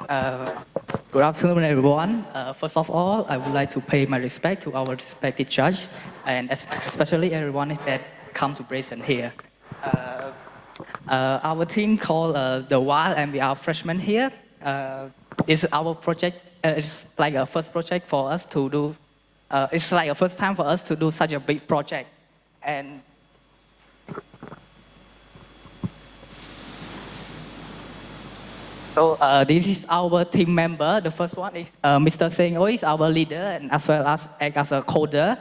Uh, Good afternoon, everyone. First of all, I would like to pay my respect to our respected judges and especially everyone that come to present here. Our team called The Wild, and we are freshmen here. It's our project. It's like a first project for us to do. It's like a first time for us to do such a big project, and so this is our team member. The first one is Mr. Seng is our leader and as well as act as a coder.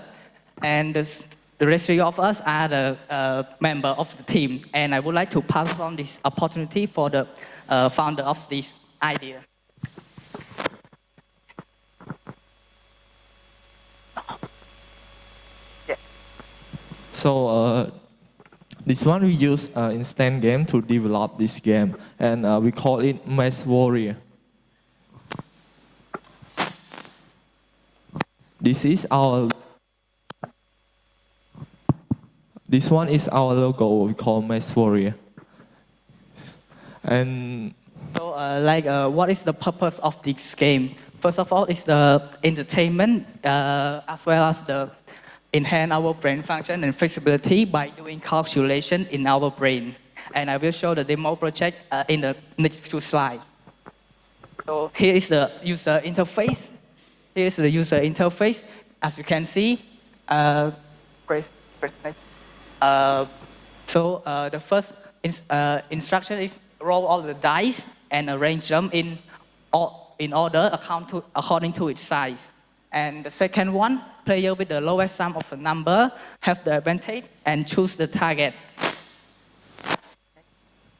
And the rest of us are the member of the team. And I would like to pass on this opportunity for the founder of this idea. So this one we use instant game to develop this game, and we call it Maze Warrior. This one is our logo. We call Maze Warrior. And so, what is the purpose of this game? First of all, it's the entertainment as well as the enhance our brain function and flexibility by doing calculation in our brain. And I will show the demo project in the next few slides. So here is the user interface. Here is the user interface. As you can see, the first instruction is roll all the dice and arrange them in order according to its size. And the second one, player with the lowest sum of the number have the advantage and choose the target.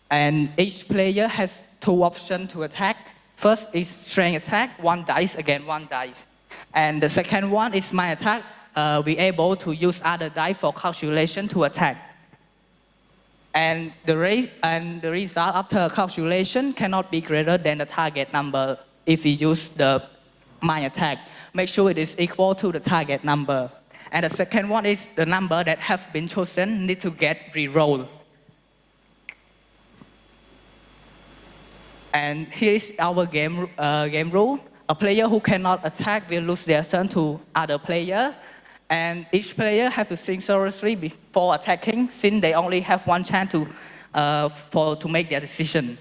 And each player has two options to attack. First is strength attack, one dice against one dice. And the second one is my attack. We able to use other dice for calculation to attack. And the result after calculation cannot be greater than the target number if we use the my attack. Make sure it is equal to the target number. And the second one is the number that have been chosen need to get re-rolled. And here is our game rule. A player who cannot attack will lose their turn to other player. And each player have to think seriously before attacking, since they only have one chance to make their decision.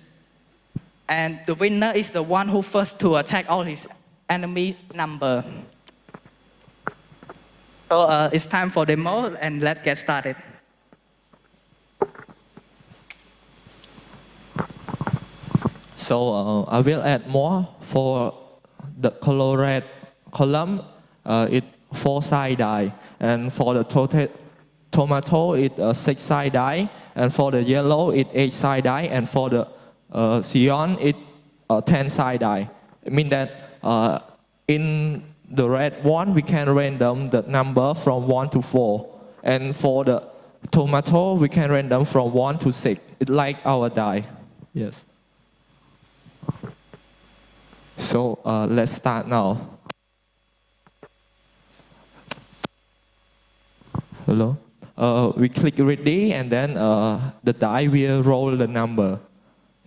And the winner is the one who first to attack all his enemy number. So it's time for demo, and let's get started. so I will add more for the colored column. It 4-side die, and for the tomato it 6-side die, and for the yellow it 8-side die, and for the cyan it 10-side die. It means that in the red one, we can random the number from 1 to 4. And for the tomato, we can random from 1 to 6. It's like our die. Yes. So let's start now. Hello? We click ready, and then the die will roll the number.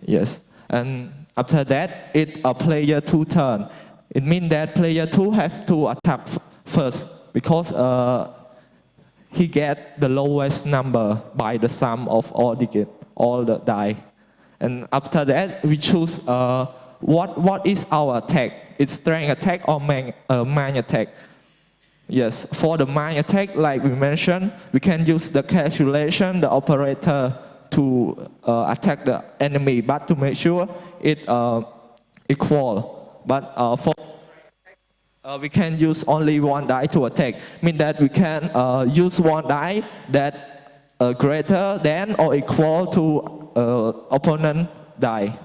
Yes. And after that, it's a player 2 turn. It means that player 2 has to attack first because he get the lowest number by the sum of all the die. And after that, we choose what is our attack. It's strength attack or mind attack. Yes, for the mind attack, like we mentioned, we can use the calculation, the operator to attack the enemy, but to make sure it equal. But we can use only one die to attack. Mean that we can use one die that greater than or equal to opponent die.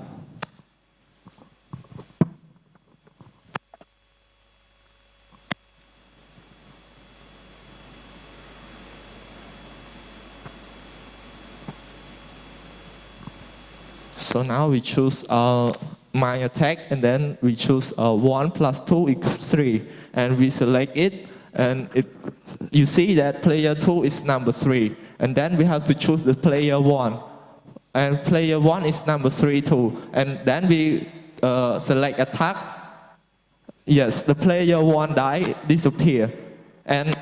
So now we choose my attack, and then we choose 1 plus 2 equals 3, and we select it, and you see that player 2 is number 3, and then we have to choose the player 1, and player 1 is number 3 too, and then we select attack, yes, the player one die disappear, and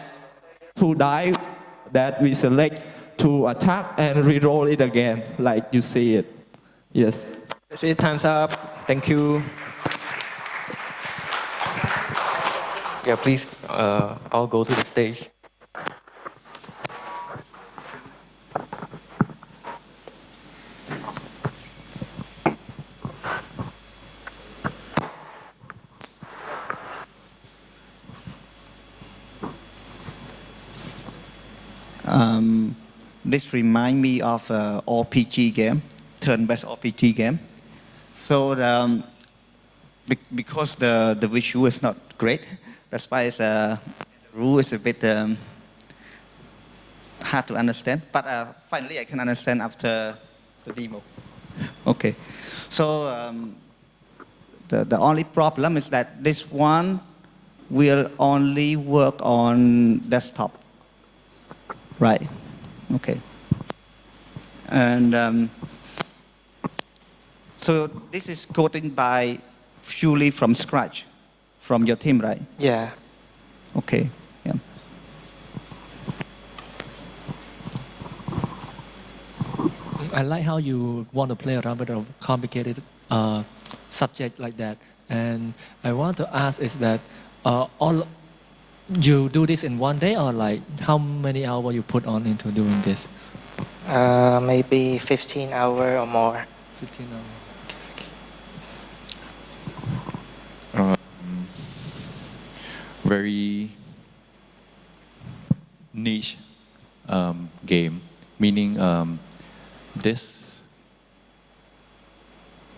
two die that we select to attack and re-roll it again, like you see it. Yes. That's it. Time's up. Thank you. Yeah, please, I'll go to the stage. This reminds me of RPG game, turn-based RPG game. So because the visual is not great, that's why the rule is a bit hard to understand. But finally, I can understand after the demo. Okay, so the only problem is that this one will only work on desktop. Right. Okay. And so this is coding by purely from scratch, from your team, right? Yeah. Okay. Yeah. I like how you want to play around with a complicated subject like that. And I want to ask is that all you do this in one day, or like how many hours you put on into doing this? Maybe 15 hours or more. 15 hours. Very niche game, meaning this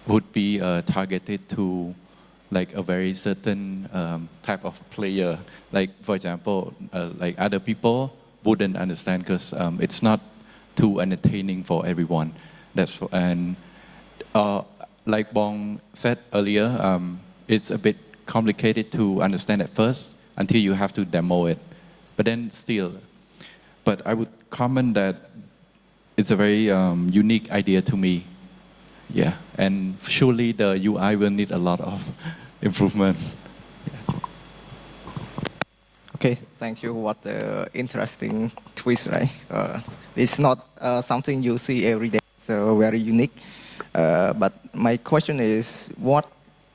would be targeted to like a very certain type of player. Like for example, like other people wouldn't understand because it's not too entertaining for everyone. And like Bong said earlier, it's a bit complicated to understand at first until you have to demo it. But then still, but I would comment that it's a very unique idea to me. Yeah, and surely the UI will need a lot of improvement. Yeah. Okay, thank you. What an interesting twist, right? It's not something you see every day, so very unique. But my question is,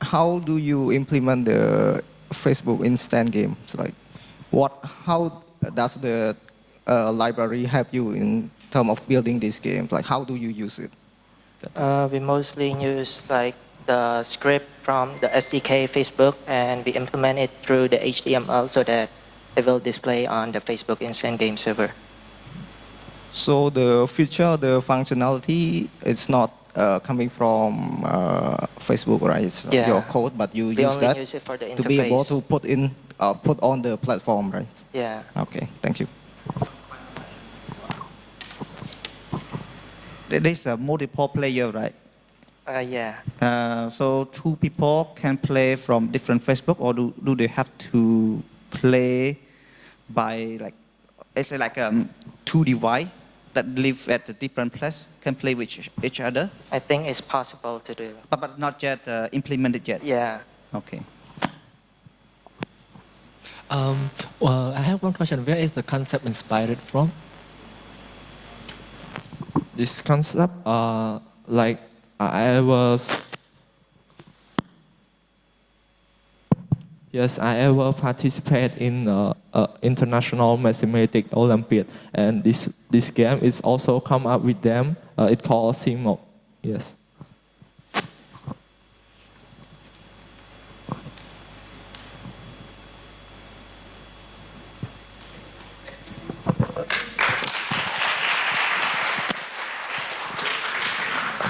how do you implement the Facebook instant games? Like, how does the library help you in terms of building these games? Like, how do you use it? We mostly use like the script from the SDK Facebook, and we implement it through the HTML so that it will display on the Facebook Instant Game server. So the feature, the functionality, it's not coming from Facebook, right? It's Yeah. your code, but you We use only that use it for the to be able interface. to put on the platform, right? Yeah. Okay, thank you. There's a multiple player, right? Yeah. So two people can play from different Facebook, or do they have to play by like, it's like two device that live at a different place can play with each other? I think it's possible to do. But not yet implemented yet? Yeah. Okay. Well, I have one question. Where is the concept inspired from? This concept, like I ever participate in international mathematics Olympiad, and this game is also come up with them. It's called CMOC. Yes.